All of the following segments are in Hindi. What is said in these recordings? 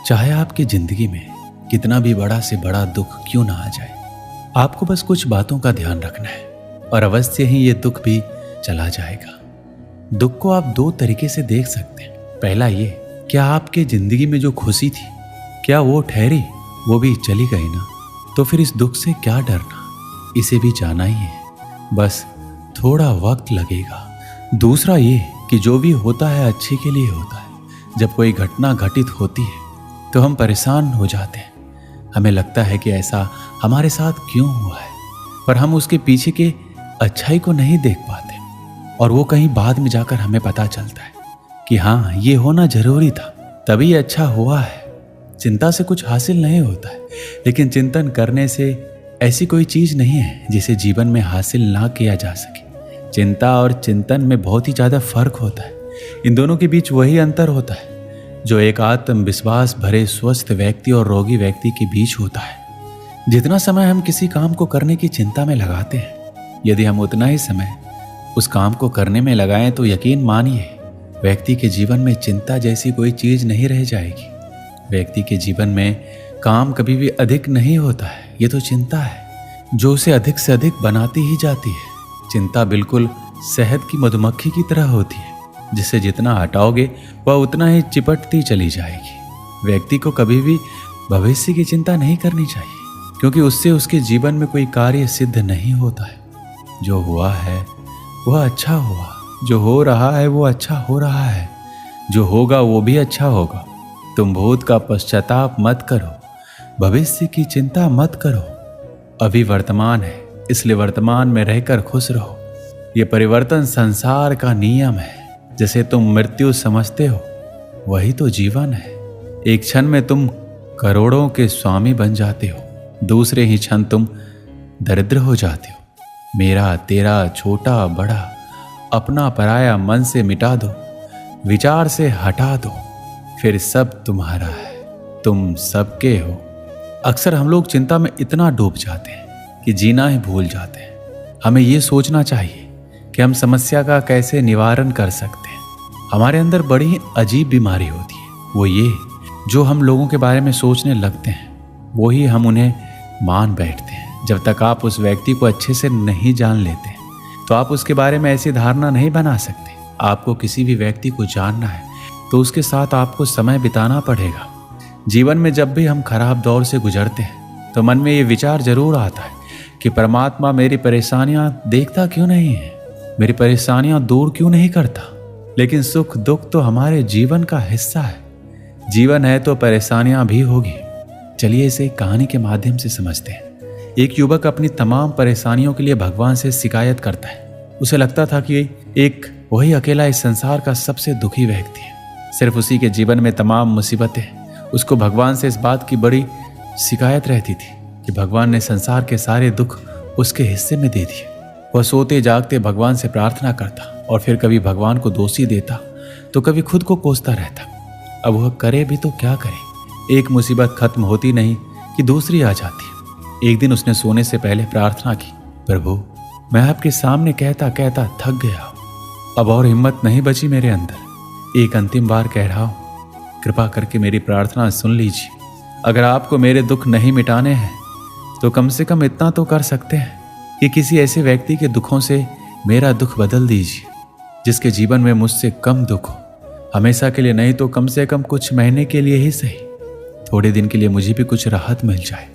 चाहे आपकी जिंदगी में कितना भी बड़ा से बड़ा दुख क्यों ना आ जाए, आपको बस कुछ बातों का ध्यान रखना है और अवश्य ही ये दुख भी चला जाएगा। दुख को आप दो तरीके से देख सकते हैं। पहला ये, क्या आपकी जिंदगी में जो खुशी थी क्या वो ठहरी, वो भी चली गई ना, तो फिर इस दुख से क्या डरना, इसे भी जाना ही है, बस थोड़ा वक्त लगेगा। दूसरा ये कि जो भी होता है अच्छे के लिए होता है। जब कोई घटना घटित होती है तो हम परेशान हो जाते हैं, हमें लगता है कि ऐसा हमारे साथ क्यों हुआ है, पर हम उसके पीछे के अच्छाई को नहीं देख पाते और वो कहीं बाद में जाकर हमें पता चलता है कि हाँ, ये होना जरूरी था, तभी अच्छा हुआ है। चिंता से कुछ हासिल नहीं होता है, लेकिन चिंतन करने से ऐसी कोई चीज नहीं है जिसे जीवन में हासिल ना किया जा सके। चिंता और चिंतन में बहुत ही ज्यादा फर्क होता है। इन दोनों के बीच वही अंतर होता है जो एक आत्मविश्वास भरे स्वस्थ व्यक्ति और रोगी व्यक्ति के बीच होता है। जितना समय हम किसी काम को करने की चिंता में लगाते हैं, यदि हम उतना ही समय उस काम को करने में लगाएं तो यकीन मानिए व्यक्ति के जीवन में चिंता जैसी कोई चीज नहीं रह जाएगी। व्यक्ति के जीवन में काम कभी भी अधिक नहीं होता है, ये तो चिंता है जो उसे अधिक से अधिक बनाती ही जाती है। चिंता बिल्कुल शहद की मधुमक्खी की तरह होती है, जिसे जितना हटाओगे वह उतना ही चिपटती चली जाएगी। व्यक्ति को कभी भी भविष्य की चिंता नहीं करनी चाहिए, क्योंकि उससे उसके जीवन में कोई कार्य सिद्ध नहीं होता है। जो हुआ है वह अच्छा हुआ, जो हो रहा है वो अच्छा हो रहा है, जो होगा वो भी अच्छा होगा। तुम भूत का पश्चाताप मत करो, भविष्य की चिंता मत करो। अभी वर्तमान है, इसलिए वर्तमान में रहकर खुश रहो। ये परिवर्तन संसार का नियम है। जैसे तुम मृत्यु समझते हो वही तो जीवन है। एक क्षण में तुम करोड़ों के स्वामी बन जाते हो, दूसरे ही क्षण तुम दरिद्र हो जाते हो। मेरा तेरा छोटा बड़ा अपना पराया मन से मिटा दो, विचार से हटा दो, फिर सब तुम्हारा है, तुम सबके हो। अक्सर हम लोग चिंता में इतना डूब जाते हैं कि जीना ही भूल जाते हैं। हमें ये सोचना चाहिए कि हम समस्या का कैसे निवारण कर सकते हैं। हमारे अंदर बड़ी ही अजीब बीमारी होती है, वो ये जो हम लोगों के बारे में सोचने लगते हैं वही हम उन्हें मान बैठते हैं। जब तक आप उस व्यक्ति को अच्छे से नहीं जान लेते तो आप उसके बारे में ऐसी धारणा नहीं बना सकते। आपको किसी भी व्यक्ति को जानना है तो उसके साथ आपको समय बिताना पड़ेगा। जीवन में जब भी हम खराब दौर से गुजरते हैं तो मन में ये विचार जरूर आता है कि परमात्मा मेरी परेशानियां देखता क्यों नहीं है, मेरी परेशानियां दूर क्यों नहीं करता। लेकिन सुख दुख तो हमारे जीवन का हिस्सा है। जीवन है तो परेशानियां भी होगी। चलिए इसे एक कहानी के माध्यम से समझते हैं। एक युवक अपनी तमाम परेशानियों के लिए भगवान से शिकायत करता है। उसे लगता था कि एक वही अकेला इस संसार का सबसे दुखी व्यक्ति है, सिर्फ उसी के जीवन में तमाम मुसीबतें। उसको भगवान से इस बात की बड़ी शिकायत रहती थी कि भगवान ने संसार के सारे दुख उसके हिस्से में दे दिए। वह सोते जागते भगवान से प्रार्थना करता और फिर कभी भगवान को दोषी देता तो कभी खुद को कोसता रहता। अब वह करे भी तो क्या करे, एक मुसीबत खत्म होती नहीं कि दूसरी आ जाती। एक दिन उसने सोने से पहले प्रार्थना की, प्रभु मैं आपके सामने कहता कहता थक गया, अब और हिम्मत नहीं बची मेरे अंदर। एक अंतिम बार कह रहा हूं, कृपा करके मेरी प्रार्थना सुन लीजिए। अगर आपको मेरे दुख नहीं मिटाने हैं तो कम से कम इतना तो कर सकते हैं कि किसी ऐसे व्यक्ति के दुखों से मेरा दुख बदल दीजिए जिसके जीवन में मुझसे कम दुख हो। हमेशा के लिए नहीं तो कम से कम कुछ महीने के लिए ही सही, थोड़े दिन के लिए मुझे भी कुछ राहत मिल जाए।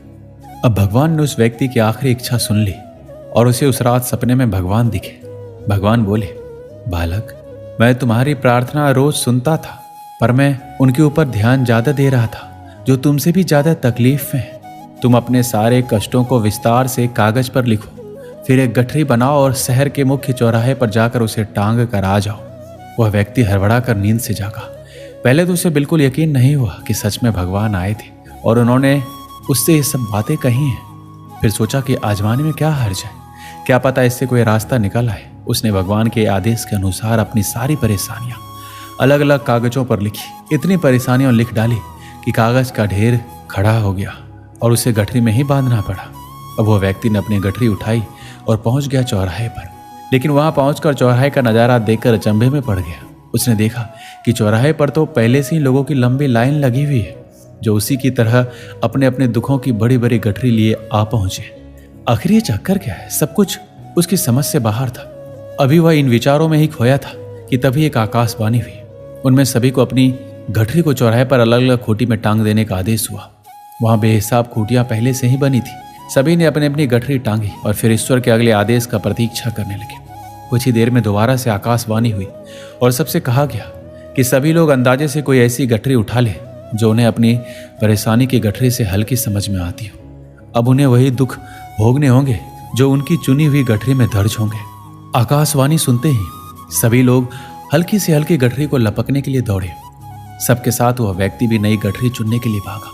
अब भगवान ने उस व्यक्ति की आखिरी इच्छा सुन ली और उसे उस रात सपने में भगवान दिखे। भगवान बोले, बालक मैं तुम्हारी प्रार्थना रोज सुनता था, पर मैं उनके ऊपर ध्यान ज्यादा दे रहा था जो तुमसे भी ज्यादा तकलीफ में है। तुम अपने सारे कष्टों को विस्तार से कागज पर लिखो, फिर एक गठरी बनाओ और शहर के मुख्य चौराहे पर जाकर उसे टांग कर आ जाओ। वह व्यक्ति हड़बड़ा कर नींद से जागा। पहले तो उसे बिल्कुल यकीन नहीं हुआ कि सच में भगवान आए थे और उन्होंने उससे ये सब बातें कही हैं। फिर सोचा कि आजमाने में क्या हर्ज है, क्या पता इससे कोई रास्ता निकल आए। उसने भगवान के आदेश के अनुसार अपनी सारी परेशानियां अलग अलग कागजों पर लिखी। इतनी परेशानियां लिख डाली कि कागज का ढेर खड़ा हो गया और उसे गठरी में ही बांधना पड़ा। अब वह व्यक्ति ने अपनी गठरी उठाई और पहुंच गया चौराहे पर, लेकिन वहां पहुंचकर चौराहे का नजारा देखकर अचंभे में पड़ गया। उसने देखा कि चौराहे पर तो पहले से ही लोगों की लंबी लाइन लगी हुई है जो उसी की तरह अपने अपने दुखों की बड़ी बड़ी गठरी लिए आ पहुंचे। आखिर ये चक्कर क्या है? सब कुछ उसकी समझ से बाहर था। अभी वह इन विचारों में ही खोया था कि तभी एक आकाशवाणी हुई। उनमें सभी को अपनी गठरी को चौराहे पर अलग अलग खूंटी में टांग देने का आदेश हुआ। वहां बेहिसाब खूंटियां पहले से ही बनी थी। सभी ने अपनी अपनी गठरी टांगी और फिर ईश्वर के अगले आदेश का प्रतीक्षा करने लगे। कुछ ही देर में दोबारा से आकाशवाणी हुई और सबसे कहा गया कि सभी लोग अंदाजे से कोई ऐसी गठरी उठा ले जो उन्हें अपनी परेशानी की गठरी से हल्की समझ में आती हो। अब उन्हें वही दुख भोगने होंगे जो उनकी चुनी हुई गठरी में दर्ज होंगे। आकाशवाणी सुनते ही सभी लोग हल्की से हल्की गठरी को लपकने के लिए दौड़े। सबके साथ वह व्यक्ति भी नई गठरी चुनने के लिए भागा।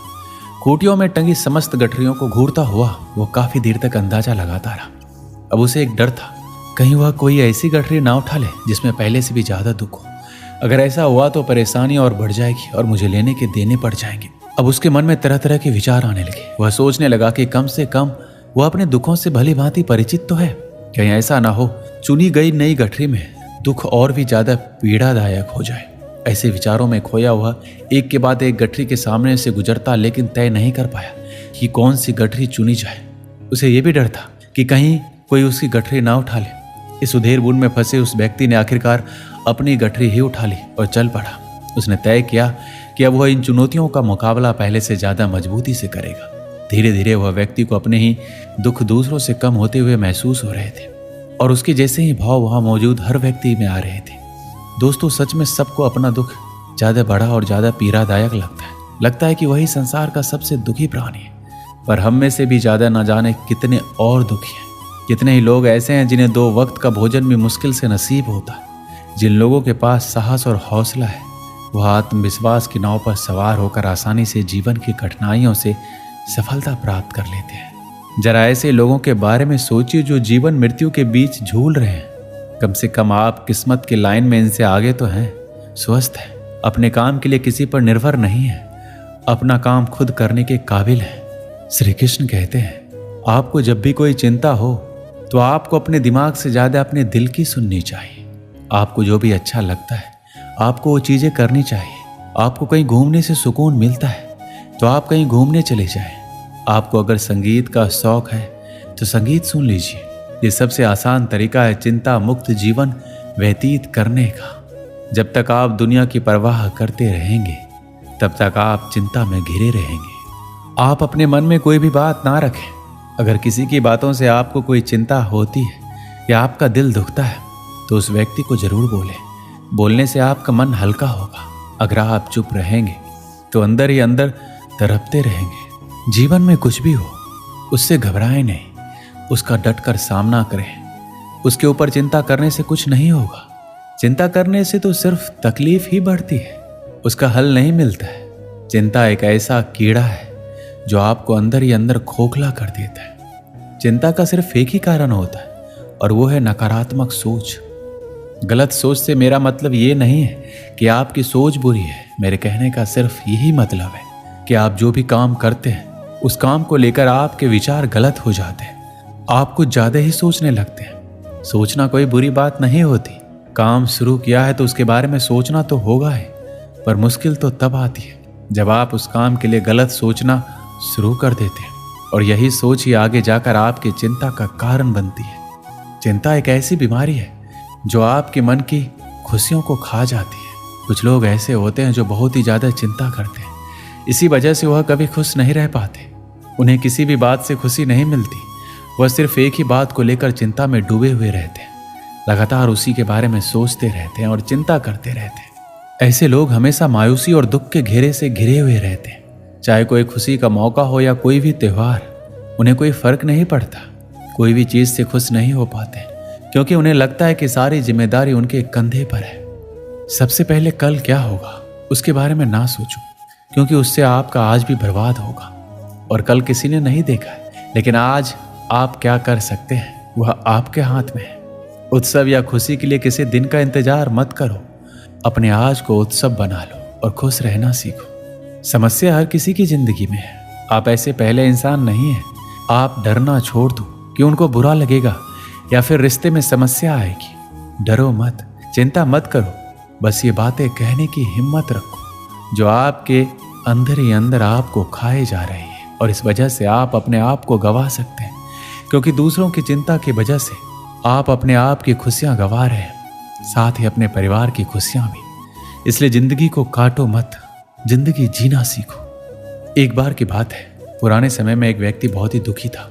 खूंटियों में टंगी समस्त गठरियों को घूरता हुआ वो काफी देर तक अंदाजा लगाता रहा। अब उसे एक डर था, कहीं वह कोई ऐसी गठरी ना उठा ले जिसमें पहले से भी ज्यादा दुख हो। अगर ऐसा हुआ तो परेशानी और बढ़ जाएगी और मुझे लेने के देने पड़ जाएंगे। अब उसके मन में तरह तरह के विचार आने लगे। वह सोचने लगा कि कम से कम वह अपने दुखों से भली भांति परिचित तो है। कहीं ऐसा ना हो चुनी गई नई गठरी में दुख और भी ज्यादा पीड़ादायक हो जाए। ऐसे विचारों में खोया हुआ एक के बाद एक गठरी के सामने से गुजरता, लेकिन तय नहीं कर पाया कि कौन सी गठरी चुनी जाए। उसे यह भी डर था कि कहीं कोई उसकी गठरी ना उठा ले। इस उधेड़-बुन में फंसे उस व्यक्ति ने आखिरकार अपनी गठरी ही उठा ली और चल पड़ा। उसने तय किया कि अब वह इन चुनौतियों का मुकाबला पहले से ज्यादा मजबूती से करेगा। धीरे धीरे वह व्यक्ति को अपने ही दुख दूसरों से कम होते हुए महसूस हो रहे थे और उसके जैसे ही भाव वहां मौजूद हर व्यक्ति में आ रहे थे। दोस्तों, सच में सबको अपना दुख ज्यादा बड़ा और ज्यादा पीड़ादायक लगता है कि वही संसार का सबसे दुखी प्राणी है। पर हम में से भी ज्यादा न जाने कितने और दुखी हैं। कितने ही लोग ऐसे हैं जिन्हें 2 वक्त का भोजन भी मुश्किल से नसीब होता है। जिन लोगों के पास साहस और हौसला है वह आत्मविश्वास की नाव पर सवार होकर आसानी से जीवन की कठिनाइयों से सफलता प्राप्त कर लेते हैं। जरा ऐसे लोगों के बारे में सोचिए जो जीवन मृत्यु के बीच झूल रहे हैं। कम से कम आप किस्मत की लाइन में इनसे आगे तो हैं, स्वस्थ हैं, अपने काम के लिए किसी पर निर्भर नहीं है, अपना काम खुद करने के काबिल हैं। श्री कृष्ण कहते हैं, आपको जब भी कोई चिंता हो तो आपको अपने दिमाग से ज्यादा अपने दिल की सुननी चाहिए। आपको जो भी अच्छा लगता है आपको वो चीजें करनी चाहिए। आपको कहीं घूमने से सुकून मिलता है तो आप कहीं घूमने चले जाएं। आपको अगर संगीत का शौक है तो संगीत सुन लीजिए। ये सबसे आसान तरीका है चिंता मुक्त जीवन व्यतीत करने का। जब तक आप दुनिया की परवाह करते रहेंगे तब तक आप चिंता में घिरे रहेंगे। आप अपने मन में कोई भी बात ना रखें। अगर किसी की बातों से आपको कोई चिंता होती है या आपका दिल दुखता है तो उस व्यक्ति को जरूर बोलें। बोलने से आपका मन हल्का होगा। अगर आप चुप रहेंगे तो अंदर ही अंदर तड़पते रहेंगे। जीवन में कुछ भी हो उससे घबराएं नहीं, उसका डटकर सामना करें। उसके ऊपर चिंता करने से कुछ नहीं होगा। चिंता करने से तो सिर्फ तकलीफ ही बढ़ती है, उसका हल नहीं मिलता है। चिंता एक ऐसा कीड़ा है जो आपको अंदर ही अंदर खोखला कर देता है। चिंता का सिर्फ एक ही कारण होता है और वो है नकारात्मक सोच। गलत सोच से मेरा मतलब ये नहीं है कि आपकी सोच बुरी है। मेरे कहने का सिर्फ यही मतलब है कि आप जो भी काम करते हैं उस काम को लेकर आपके विचार गलत हो जाते हैं। आप कुछ ज्यादा ही सोचने लगते हैं। सोचना कोई बुरी बात नहीं होती। काम शुरू किया है तो उसके बारे में सोचना तो होगा ही, पर मुश्किल तो तब आती है जब आप उस काम के लिए गलत सोचना शुरू कर देते हैं और यही सोच ही आगे जाकर आपकी चिंता का कारण बनती है। चिंता एक ऐसी बीमारी है जो आपके मन की खुशियों को खा जाती है। कुछ लोग ऐसे होते हैं जो बहुत ही ज्यादा चिंता करते हैं। इसी वजह से वह कभी खुश नहीं रह पाते। उन्हें किसी भी बात से खुशी नहीं मिलती। वह सिर्फ एक ही बात को लेकर चिंता में डूबे हुए रहते हैं। लगातार उसी के बारे में सोचते रहते हैं और चिंता करते रहते हैं। ऐसे लोग हमेशा मायूसी और दुख के घेरे से घिरे हुए रहते हैं। चाहे कोई खुशी का मौका हो या कोई भी त्योहार, उन्हें कोई फर्क नहीं पड़ता। कोई भी चीज से खुश नहीं हो पाते क्योंकि उन्हें लगता है कि सारी जिम्मेदारी उनके कंधे पर है। सबसे पहले कल क्या होगा उसके बारे में ना सोचो, क्योंकि उससे आपका आज भी बर्बाद होगा और कल किसी ने नहीं देखा है। लेकिन आज आप क्या कर सकते हैं वह आपके हाथ में है। उत्सव या खुशी के लिए किसी दिन का इंतजार मत करो। अपने आज को उत्सव बना लो और खुश रहना सीखो। समस्या हर किसी की जिंदगी में है। आप ऐसे पहले इंसान नहीं हैं। आप डरना छोड़ दो कि उनको बुरा लगेगा या फिर रिश्ते में समस्या आएगी। डरो मत, चिंता मत करो। बस ये बातें कहने की हिम्मत रखो जो आपके अंदर ही अंदर आपको खाए जा रही है और इस वजह से आप अपने आप को गवा सकते हैं, क्योंकि दूसरों की चिंता की वजह से आप अपने आप की खुशियां गवा रहे हैं, साथ ही अपने परिवार की खुशियां भी। इसलिए जिंदगी को काटो मत, जिंदगी जीना सीखो। एक बार की बात है, पुराने समय में एक व्यक्ति बहुत ही दुखी था।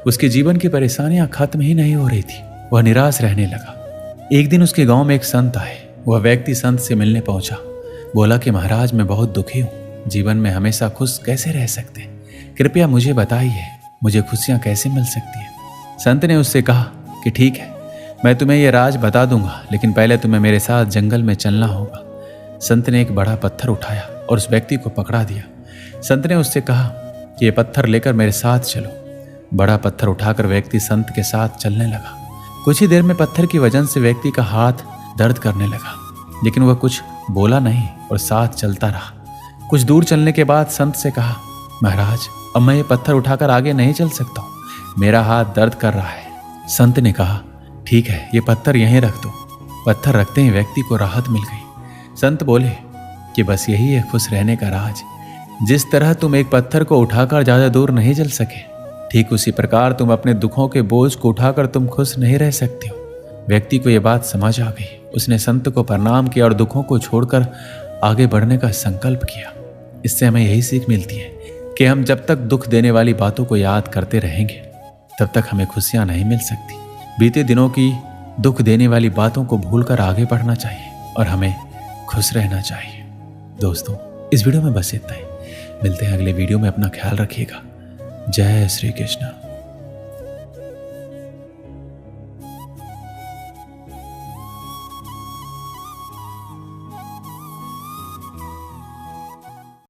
उसके जीवन की परेशानियां खत्म ही नहीं हो रही थी, वह निराश रहने लगा। एक दिन उसके गांव में एक संत आए। वह व्यक्ति संत से मिलने पहुंचा। बोला कि महाराज, मैं बहुत दुखी हूं, जीवन में हमेशा खुश कैसे रह सकते हैं, कृपया मुझे बताइए, मुझे खुशियां कैसे मिल सकती हैं। संत ने उससे कहा कि ठीक है, मैं तुम्हें यह राज बता दूंगा, लेकिन पहले तुम्हें मेरे साथ जंगल में चलना होगा। संत ने एक बड़ा पत्थर उठाया और उस व्यक्ति को पकड़ा दिया। संत ने उससे कहा कि यह पत्थर लेकर मेरे साथ चलो। बड़ा पत्थर उठाकर व्यक्ति संत के साथ चलने लगा। कुछ ही देर में पत्थर की वजन से व्यक्ति का हाथ दर्द करने लगा, लेकिन वह कुछ बोला नहीं और साथ चलता रहा। कुछ दूर चलने के बाद संत से कहा, महाराज, अब मैं ये पत्थर उठाकर आगे नहीं चल सकता हूँ, मेरा हाथ दर्द कर रहा है। संत ने कहा, ठीक है, ये पत्थर यहीं रख दो। पत्थर रखते ही व्यक्ति को राहत मिल गई। संत बोले कि बस यही है खुश रहने का राज। जिस तरह तुम एक पत्थर को उठाकर ज्यादा दूर नहीं चल सके, ठीक उसी प्रकार तुम अपने दुखों के बोझ को उठाकर तुम खुश नहीं रह सकते हो। व्यक्ति को यह बात समझ आ गई। उसने संत को प्रणाम किया और दुखों को छोड़कर आगे बढ़ने का संकल्प किया। इससे हमें यही सीख मिलती है कि हम जब तक दुख देने वाली बातों को याद करते रहेंगे, तब तक हमें खुशियां नहीं मिल सकती। बीते दिनों की दुख देने वाली बातों को भूलकर आगे बढ़ना चाहिए और हमें खुश रहना चाहिए। दोस्तों, इस वीडियो में बस इतना ही। मिलते हैं अगले वीडियो में। अपना ख्याल रखिएगा। जय श्री कृष्ण।